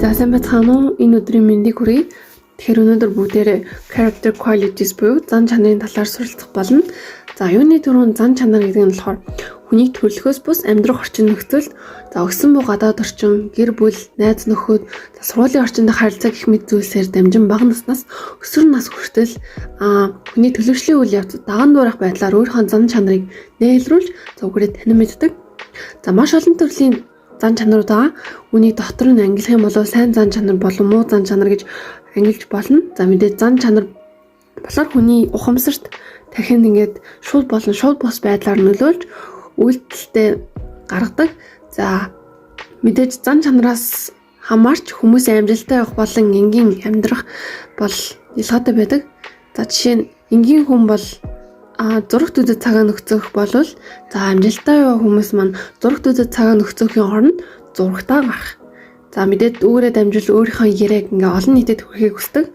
За сайн байцгаана уу? Энэ өдрийн мэндийг хүргэе. Тэгэхээр өнөөдөр бүгдээрээ character qualities буюу зан чанарын талаар суралцах болно. За юуны түрүүнд зан чанар гэдэг нь болохоор хүнийг төрөлхөөс бус амьдрах орчин нөхцөлд өгсөн буу гадаад орчин, гэр бүл, найз нөхөд, сургуулийн орчинд харилцаа гэх мэт зүйлсээр дамжин бага наснаас өсвөр нас хүртэл хүний төлөвшлийн үйл явц даган дуурайх байдлаар өөрийнхөө зан чанарыг нээлрүүлж зөвгөрөө танин мэддэг. За маш олон төрлийн зан чанарууд байгаа. Үнийг дотор нь ангилах юм бол сайн зан чанар болон муу зан чанар гэж ангилж болно. За мэдээж зан чанар болохоор хүний ухамсарт дахин ингээд шууд болон шууд бус байдлаар нөлөөлж үйлдэлтэй гаргадаг. За мэдээж зан чанараас хамаарч хүмүүсийн амжилттай явах болон энгийн амьдрах бол ялгаатай байдаг. За жишээ нь энгийн хүн бол зурагт үзэж цагаа нөхцөх болвол за амжилттай яваа хүмүүс маань зурагт үзэж цагаа нөхцөхийн оронд зурагтаа гарах. За мэдээд үүрээ дамжуул өөрийнхөө яриаг ингээ олон нийтэд хүрэхийг хүсдэг.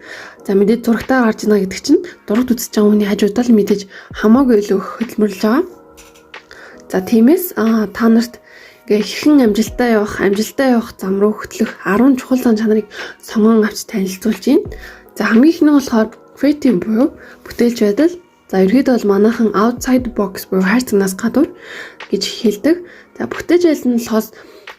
За мэдээд зурагтаа гарч ийнэ гэдэг чинь зурагт үзэж байгаа хүний хажуудаа л мэдээж хамаагүй илүү хөдөлмөрлөж байгаа. За тиймээс та нарт ингээ хэрхэн амжилттай явах зам руу хөтлөх 10 чухал зан чанарыг сонгон авч танилцуулж байна. За хамгийн их нь болохоор creative буюу бүтээлч байдал. За ерөөдөө бол манайхан outside box буюу хайрцагнаас гадуур гэж хэлдэг. За бүтээж байлсан нь болохоос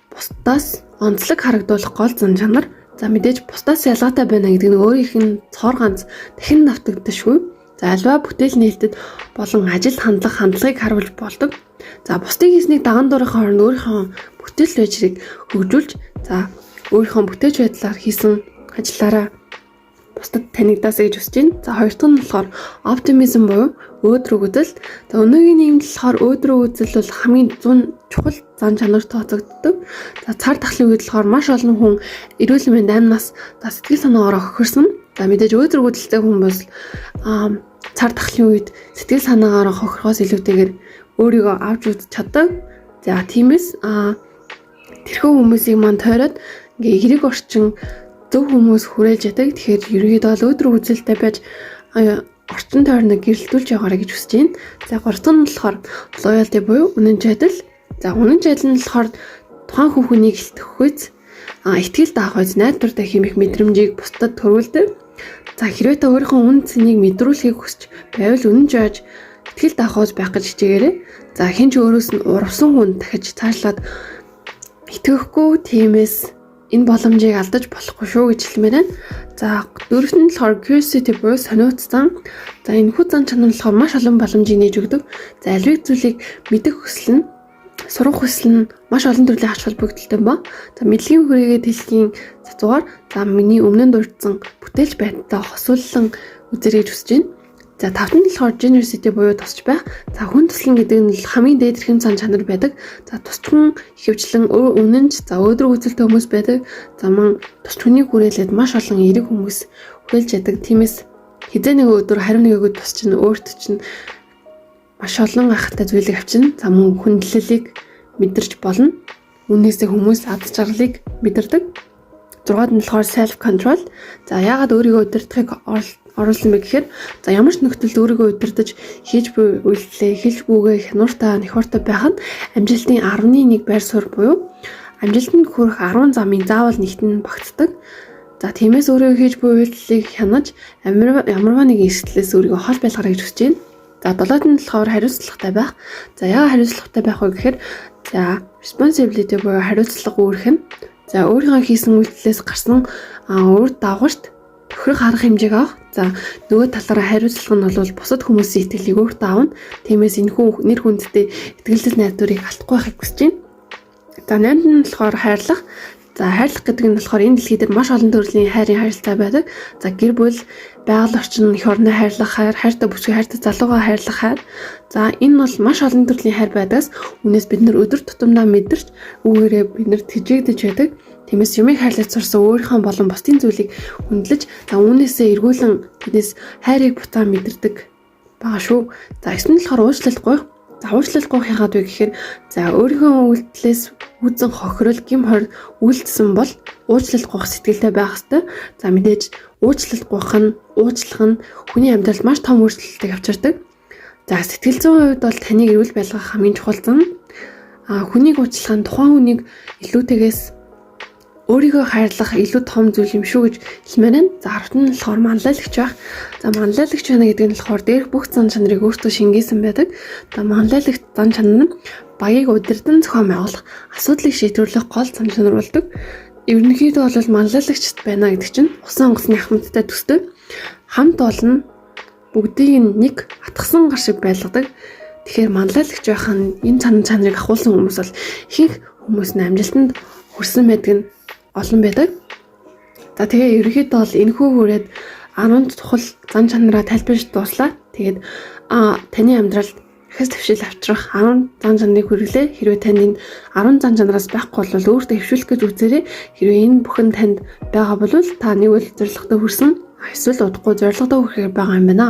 бусдаас онцлог харагдуулах гол зан чанар. За мэдээж бусдаас ялгаатай байна гэдэг нь өөрийнх нь цоор ганц дахин давтагддаггүй. За альва бүтээл нээлтэд болон ажил хандлагыг харуулж болдог. За бусдыг хийснийг даган дуурайхын оронд өөрийнхөө бүтээл байжрыг хөгжүүлж за өөрийнхөө бүтээж байдлаар хийсэн ажлаараа бусдад танигдаасаа гэж хүсэж байна. За хоёр дахь нь болохоор оптимизм буюу өөдрөг үзэл. За өнөөгийн нийгэмд болохоор өөдрөг үзэл бол хамгийн чухал зан чанар тооцогддог. За цар тахлын үед болохоор маш олон хүн эрүүл мэнд амнаас сэтгэл санаагаар хохирсон. За мэдээж өөдрөг үзэлтэй хүн бол цар тахлын үед сэтгэл санаагаар хохирохоос илүүтэйгээр өөрийгөө авч үзэж чаддаг. За тиймээс тэрхүү хүмүүсийг маань тойроод ингээ хэрэг орчин зөв хүмүүс хүрээлж ядаг. Тэгэхээр ерөнхийдөө бол өөдрөг үзэлтэй байж орчин тойрныг гэрэлтүүлж яваарай гэж хүсэж байна. За гурав дахь нь болохоор loyalty буюу үнэн жадал. За үнэн жадал нь болохоор тухайн хүнийг илтгэхүйц итгэл даахүйц найдвартай хэмэх мэдрэмжийг бусдад төрүүлдэг. За хэрвээ та өөрийнхөө үнэн цэнийг мэдрүүлэхийг хүсч байвал үнэн жааж итгэл даахүйц байх гэж хичээгээрэй. За хэн ч өөрөөс нь урвсан хүн дахиж цаашлаад итгэхгүй тиймээс энэ боломжийг алдаж болохгүй шүү гэж хэлмээр байна. За дөрөвт нь болохоор curiosity буюу сониуц зан. За энэ хүү зан чанар болохоор маш олон боломжийг нээж өгдөг. За аль зүйлийг мэдэх хүсэл нь, сурах хүсэл нь маш олон төрлийн ач холбогдолтой ба. За мэдлэгийн хүрээгээ дэлхийн зазуугаар за миний өмнө нь дурдсан бүтээлч байдалтай хосууллан үзэрэй гэж хүсэж байна. За тавт нь болохоор generosity буюу тусч байх. За хүн туслан гэдэг нь хамгийн дээд хэм зан чанар байдаг. За тусчхан ихэвчлэн үнэнч за өөдрөг үзэлтэй хүмүүс байдаг. За мөн тусч хүнийг хүрээлээд маш олон эерэг хүмүүс хүрээлж ядаг. Тиймээс хизээ нэг өдөр хариу нэг өгöd тусч нь өөрт чинь маш олон ахтай зүйлийг авчина. За мөн хүндлэлийг мэдэрч болно. Үүнээсээ хүмүүс ад жаргалыг мэдэрдэг. 6-ад нь болохоор self control. За яагаад өөрийгөө удирдахыг оруулсан бэ гэхээр за ямар ч нөхцөлд өөрийгөө удирдах хийж буй үйлдэлээ хэлж бүүгээ хянууртай нөхөртэй байх нь амжилтын 10-1 байр суурь буюу амжилтанд хүрэх 10 замын заавал нэгтэн багтдаг. За тиймээс өөрийгөө хийж буй үйлдэлийг хянаж ямарваа нэгэн эрсдлээс өөрийгөө хол байлгаарай гэж хүсэж байна. За 7-д нь болохоор хариуцлагатай байх. За яагаад хариуцлагатай байх вэ гэхээр за responsibility буюу хариуцлага үүрэх нь за өөрийнхөө хийсэн үйлдэлээс гарсан үр дагаварт төхрөх арга хэмжээг авах. За нөгөө талаараа хариуцлага нь бол бусад хүмүүсийн итгэлийг өөртөө авна. Тиймээс энэ хүн нэр хүндтэй итгэлтэй найдварыг алдахгүй байхыг хүсэж байна. За 8-д нь болохоор хайрлах. За хайрлах гэдэг нь болохоор энэ дэлхий дээр маш олон төрлийн хайрын харилцаа байдаг. За гэр бүл, байгаль орчин, эх орны хайрлах хайр, хайртай бүсгүй, хайртай залуугаа хайрлах хайр. За энэ бол маш олон төрлийн хайр байдагс үүнээс бид нэр өдөр тутамдаа мэдэрч үүгээрээ бид нэр тэжээгдэж байдаг. Тиймээс юмыг хайрлаж сурсан өөрийнхөө болон бусдын зүйлийг хүндлэж за үүнээсээ эргүүлэн биднээс хайрыг бутаа мэдэрдэг байгаа шүү. За 9 нь болохоор уучлалт гуйх. За уучлалт гуйх яагаад вэ гэхээр за өөрийнхөө үйлдэлээс үүсэн хохирол гим хор үйлдэлсэн бол уучлалт гуйх сэтгэлтэй байх ёстой. За мэдээж уучлалт гуйх нь уучлах нь хүний амьдралд маш том өөрчлөлтийг авчирдаг. За сэтгэл зүйн хувьд бол таныг эрүүл байлгах хамгийн чухал зам. Хүнийг уучлах нь тухайн хүнийг илүүтэйгээс өөрийгөө хайрлах илүү том зүйл юм шүү гэж хэлмээр байна. За 10-т нь болохоор манлайлагч байх. За манлайлагч байна гэдэг нь болохоор дээрх бүх зан чанарыг өөртөө шингээсэн байдаг. За манлайлагч зан чанар нь баяыг удирдан зохион байгуулах, асуудлыг шийдвэрлэх гол зан чанар болдог. Ерөнхийдөө бол манлайлагчд байна гэдэг чинь усан онгоцны ахмадтай төстэй. Хамт олон бүгдийг нэг атгсан гар шиг байлгадаг. Тэгэхээр манлайлагч байх нь энэ зан чанарыг ахуулсан хүмүүс бол ихэнх хүмүүс нь амжилтанд хүрсэн байдаг нь олон байдаг. За тэгээ ерөнхийдөө бол энэхүү хүрээд 10 тухал зан чанараа тайлбарж дуслаа. Тэгээд таны амьдралд ихэс твшил авчрах 10 зан чанарыг хүргэлээ. Хэрвээ танд энэ 10 зан чанараас байхгүй бол өөртөө хөвшүүлэх гэж үзээрэй. Хэрвээ энэ бүхэн танд байгаа бол та нэг үйл зорилготой хүрсэн, эсвэл удахгүй зорилготой хүрэхээр байгаа юм байна.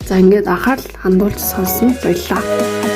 За ингээд анхаарал хандуулж сонсон баярлалаа.